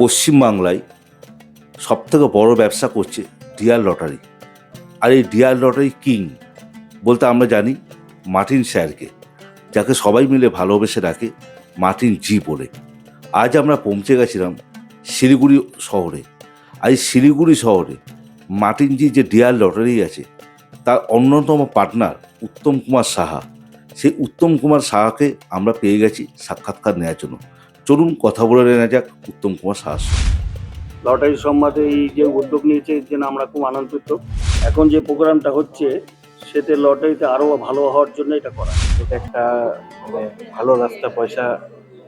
পশ্চিমবাংলায় সবথেকে বড় ব্যবসা করছে ডিয়ার লটারি। আর এই ডিয়ার লটারি কিং বলতে আমরা জানি মার্টিন স্যারকে, যাকে সবাই মিলে ভালোবেসে ডাকে মার্টিন জি বলে। আজ আমরা পৌঁছে গেছিলাম শিলিগুড়ি শহরে। আর এই শিলিগুড়ি শহরে মার্টিন জি যে ডিয়ার লটারি আছে তার অন্যতম পার্টনার উত্তম কুমার সাহা। সেই উত্তম কুমার সাহাকে আমরা পেয়ে গেছি সাক্ষাৎকার নেওয়ার জন্য। চলুন কথা বলে নেওয়া যাক উত্তম কুমার সাহার সঙ্গে। লটারি সম্বন্ধে এই যে উদ্যোগ নিয়েছে এর জন্য আমরা খুব আনন্দিত। এখন যে প্রোগ্রামটা হচ্ছে সেতে লটারিতে আরও ভালো হওয়ার জন্য এটা করা। এটা একটা মানে ভালো রাস্তা পয়সা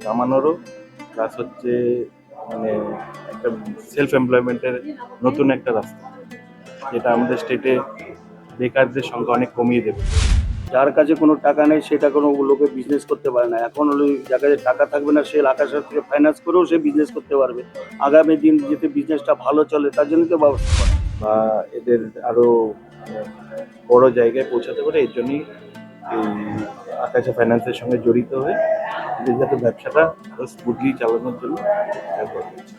কামানোরও, প্লাস হচ্ছে মানে একটা সেলফ এমপ্লয়মেন্টের নতুন একটা রাস্তা, যেটা আমাদের স্টেটে বেকারদের সংখ্যা অনেক কমিয়ে দেবে। যার কাছে কোনো টাকা নেই সেটা কোনো লোকে বিজনেস করতে পারে না। এখন হলো যার কাছে টাকা থাকবে না সে আকাশের থেকে ফাইন্যান্স করেও সে বিজনেস করতে পারবে। আগামী দিন যাতে বিজনেসটা ভালো চলে তার জন্য তো ব্যবস্থা করা। বা এদের আরও বড় জায়গায় পৌঁছাতে পারে, এর জন্যই এই আকাশে ফাইন্যান্সের সঙ্গে জড়িত হয়ে এদের যাতে ব্যবসাটা আরও স্মুথলি চালানোর জন্য ব্যবহার করছে।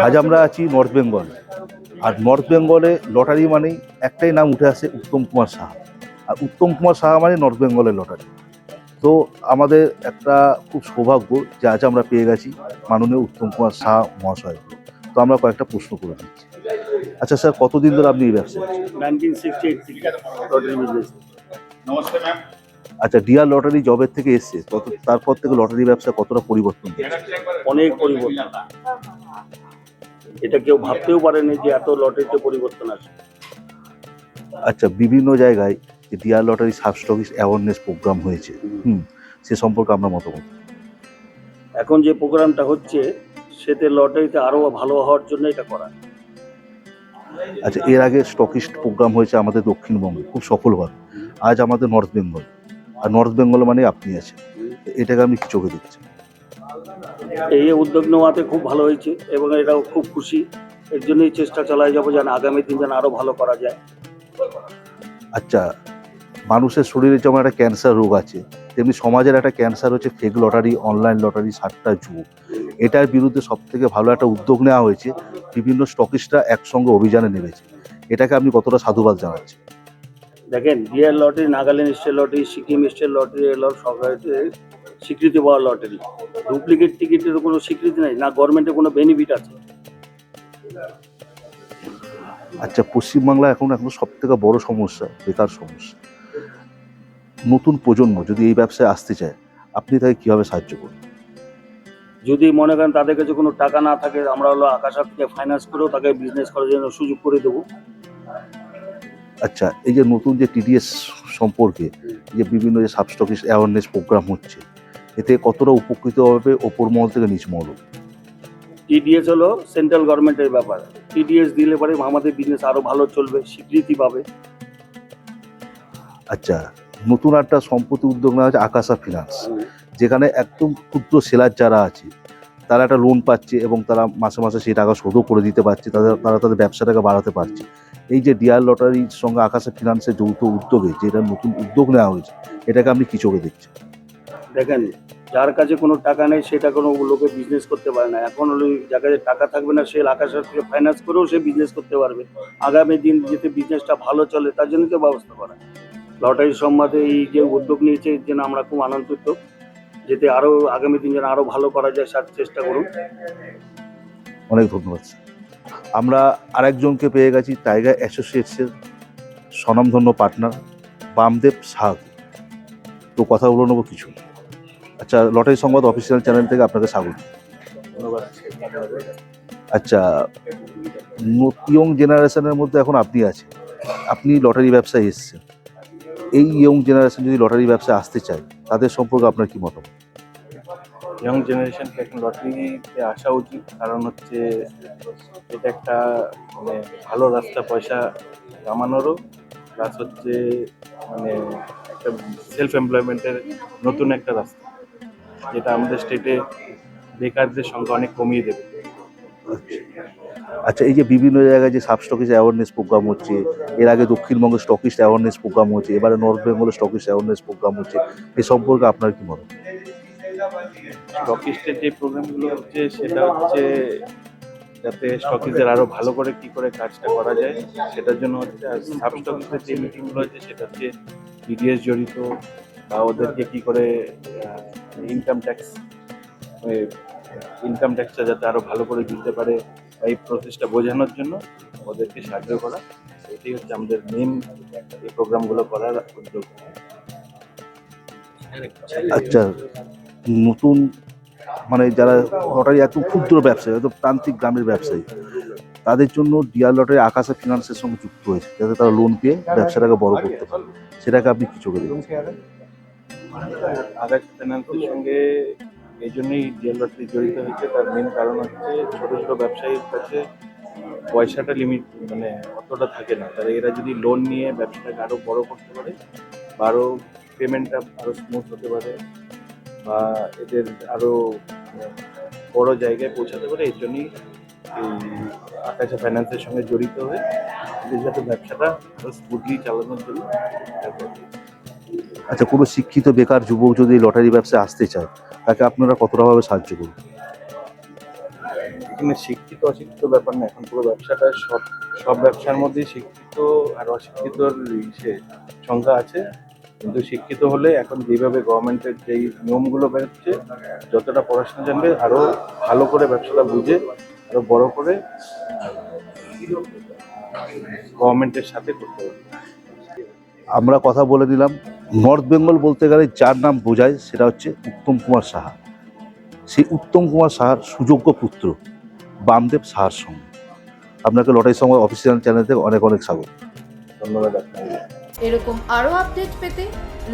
আজ আমরা আছি নর্থ বেঙ্গল। আর নর্থ বেঙ্গলে লটারি মানেই একটাই নাম উঠে আসে উত্তম কুমার সাহা। আর উত্তম কুমার সাহা মানে নর্থ বেঙ্গলের লটারি। তো আমাদের একটা খুব সৌভাগ্য যে আজ আমরা পেয়ে গেছি মাননীয় উত্তম কুমার সাহা মহাশয়। তো আমরা কয়েকটা প্রশ্ন করে দিচ্ছি। আচ্ছা স্যার, কতদিন ধরে আপনি এই ব্যবসায় আছেন? 1968 থেকে লটারি বিজনেস। আচ্ছা, ডিয়ার লটারি জবের থেকে এসছে তারপর থেকে লটারি ব্যবসা কতটা পরিবর্তন হয়েছে? অনেক পরিবর্তন। এটা কেউ ভাবতেও পারেনি যে এত লটারিতে পরিবর্তন আসে। আচ্ছা, বিভিন্ন জায়গায় যে dear lottery sub stockist awareness programme হয়েছে, সে সম্পর্কে আমরা মতামত। এখন যে প্রোগ্রামটা হচ্ছে সেতে লটারিতে আরো ভালো হওয়ার জন্য এটা করা। আচ্ছা, এর আগে স্টকিস্ট প্রোগ্রাম হয়েছে আমাদের দক্ষিণবঙ্গে খুব সফলভাবে। আজ আমাদের নর্থ বেঙ্গল, আর নর্থ বেঙ্গল মানে আপনি আছেন। এটাকে আমি কি চোখে দেখছি? এই উদ্যোগ নেওয়াতে খুব ভালো হয়েছে এবং এটাও খুব খুশি। এর জন্যই চেষ্টা চালাই যাবো যেন আগামী দিন যেন আরো ভালো করা যায়। আচ্ছা, মানুষের শরীরে যেমন একটা ক্যান্সার রোগ আছে, তেমনি সমাজের একটা ক্যান্সার হচ্ছে ফেক লটারি, অনলাইন লটারি, সাতটা যুগ। এটার বিরুদ্ধে সব থেকে ভালো একটা উদ্যোগ নেওয়া হয়েছে, বিভিন্ন স্টকিস্টরা একসঙ্গে অভিযানে নেমেছে। এটাকে আপনি কতটা সাধুবাদ জানাচ্ছেন? দেখেন, dear lottery, Nagaland state lottery, Sikkim state lottery এগুলো সরকারের স্বীকৃতি পাওয়া লটারি। ডুপ্লিকেট টিকিটের কোনো স্বীকৃতি নেই, না গভর্নমেন্টের কোনো বেনিফিট আছে। আচ্ছা, পশ্চিমবাংলা এখন সব থেকে বড় সমস্যা বেকার সমস্যা। নতুন প্রজন্ম যদি এই ব্যবসায় আসতে চায়, আপনি তাকে কিভাবে সাহায্য করবেন? যদি মনে করেন তাদের কাছে কোনো টাকা না থাকে, আমরা হলো আকাশার থেকে ফাইন্যান্স করেও তাকে বিজনেস করার জন্য সুযোগ করে দেবো। আচ্ছা, এই যে নতুন যে টিডিএস সম্পর্কে যে বিভিন্ন যে সাবস্টকিস্ট অ্যাওয়ারনেস প্রোগ্রাম হচ্ছে, এতে কতটা উপকৃত হবে ওপর মহল থেকে নিচ মহল? টিডিএস হলো সেন্ট্রাল গভর্নমেন্টের ব্যাপার। টিডিএস দিলে পরে আমাদের বিজনেস আরো ভালো চলবে, স্বীকৃতি পাবে। আচ্ছা, নতুন একটা সম্পত্তি উদ্যোগ নেওয়া হচ্ছে আকাশা ফিনান্স, যেখানে একদম ক্ষুদ্র সেলার যারা আছে তারা একটা লোন পাচ্ছে এবং তারা মাসে মাসে সেই টাকা শোধও করে দিতে পারছে, তারা তাদের ব্যবসাটাকে বাড়াতে পারছে। এই যে ডিয়ার লটারির সঙ্গে আকাশা ফিনান্সের যৌথ উদ্যোগে যেটা নতুন উদ্যোগ নেওয়া হয়েছে, এটাকে আপনি কি চোখে দেখছেন? দেখেন, যার কাছে কোনো টাকা নেই সেটা কোনো লোকে বিজনেস করতে পারে না। এখন হলো যার কাছে টাকা থাকবে না সে আকাশের থেকে ফাইন্যান্স করেও সে বিজনেস করতে পারবে। আগামী দিন যাতে বিজনেসটা ভালো চলে তার জন্য তো ব্যবস্থা করা। লটারি সম্বন্ধে এই যে উদ্যোগ নিয়েছে এর জন্য আমরা খুব আনন্দিত। যাতে আরো আগামী দিন যেন আরো ভালো করা যায় তার চেষ্টা করুন। অনেক ধন্যবাদ স্যার। আমরা আরেকজনকে পেয়ে গেছি টাইগার অ্যাসোসিয়েটসের স্বনামধন্য পার্টনার বামদেব সাহাকে। তো কথা বলে নেবো কিছু। আচ্ছা, লটারি সংবাদ অফিসিয়াল চ্যানেল থেকে আপনাকে স্বাগত। ধন্যবাদ। আচ্ছা, ইয়ং জেনারেশনের মধ্যে এখন আপনি আছেন, আপনি লটারি ব্যবসায় এসেছেন। এই ইয়ং জেনারেশন যদি লটারি ব্যবসায় আসতে চায়, তাদের সম্পর্কে আপনার কি মতামত? ইয়ং জেনারেশনকে এখন লটারিতে আসা উচিত, কারণ হচ্ছে এটা একটা মানে ভালো রাস্তা পয়সা কামানোরও, প্লাস হচ্ছে মানে একটা সেলফ এমপ্লয়মেন্টের নতুন একটা রাস্তা, যেটা আমাদের স্টেটে বেকারদের সংখ্যা অনেক কমিয়ে দেবে। আচ্ছা, এই যে বিভিন্ন জায়গায় যে সাব স্টকিস্ট অ্যাওয়ারনেস প্রোগ্রাম হচ্ছে, এর আগে দক্ষিণবঙ্গে স্টকিস্ট অ্যাওয়ারনেস প্রোগ্রাম হচ্ছে, এবারে নর্থ বেঙ্গলে স্টকিস্ট অ্যাওয়ারনেস প্রোগ্রাম হচ্ছে, এ সম্পর্কে আপনার কি মত? স্টকিস্টের যে প্রোগ্রামগুলো হচ্ছে সেটা হচ্ছে যাতে স্টকিস্টদের আরো ভালো করে কি করে কাজটা করা যায় সেটার জন্য হচ্ছে। আর সাব স্টকিস্টের যে মিটিংগুলো হচ্ছে সেটা হচ্ছে বিডিএস জড়িত বা ওদেরকে কি করে ইনকাম ট্যাক্সটা যাতে আরো ভালো করে দিতে পারে এই প্রসেসটা বোঝানোর জন্য ওদেরকে সাহায্য করা, এটাই হচ্ছে আমাদের মেন এই প্রোগ্রামগুলো করার উদ্যোগ। আচ্ছা, নতুন মানে যারা লটারি একদম ক্ষুদ্র ব্যবসায়ী, একদম প্রান্তিক গ্রামের ব্যবসায়ী, তাদের জন্য ডিয়ার লটারি আকাশা ফিনান্সের সঙ্গে যুক্ত হয়েছে যাতে তারা লোন পেয়ে ব্যবসাটাকে বড় করতে পারে। সেটাকে আপনি কি চোখে দেখছেন? আদার্স ফাইন্যান্সের সঙ্গে এই জন্যই ডিয়ার লটারি জড়িত হয়েছে, তার মেন কারণ হচ্ছে ছোট ছোট ব্যবসায়ীর কাছে পয়সাটা লিমিট মানে অতটা থাকে না, তারা এরা যদি লোন নিয়ে ব্যবসাটাকে আরো বড় করতে পারে বা আরো পেমেন্টটা আরো স্মুথ হতে পারে বা এদের আরো বড় জায়গায় পৌঁছাতে পারে, এই জন্যই এই আকাশা ফাইন্যান্সের সঙ্গে জড়িত হয়ে এদের যাতে ব্যবসাটা আরো স্মুথলি চালানোর জন্য এটা করে। আচ্ছা, কোনো শিক্ষিত বেকার যুবক যদি লটারি ব্যবসায় আসতে চায় তাকে আপনারা কতটাভাবে সাহায্য করুন? এখানে শিক্ষিত অশিক্ষিত ব্যাপার না, এখন পুরো ব্যবসাটা সব ব্যবসার মধ্যেই শিক্ষিত আর অশিক্ষিতর সংখ্যা আছে, কিন্তু শিক্ষিত হলে এখন যেভাবে গভর্নমেন্টের যেই নিয়মগুলো বেরোচ্ছে যতটা পড়াশোনা জানবে আরো ভালো করে ব্যবসাটা বুঝে আরো বড় করে গভর্নমেন্টের সাথে করতে হবে। আমরা কথা বলে দিলাম নর্থ বেঙ্গল বলতে গেলে যার নাম বোঝায় সেটা হচ্ছে উত্তম কুমার সাহা। সেই উত্তম কুমার সাহার সুযোগ্য পুত্র বামদেব সাহার সঙ্গে আপনাকে লটারি সংবাদ অফিসিয়াল চ্যানেল থেকে অনেক অনেক স্বাগত। ধন্যবাদ আপনাকে। এরকম আরও আপডেট পেতে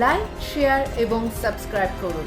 লাইক, শেয়ার এবং সাবস্ক্রাইব করুন।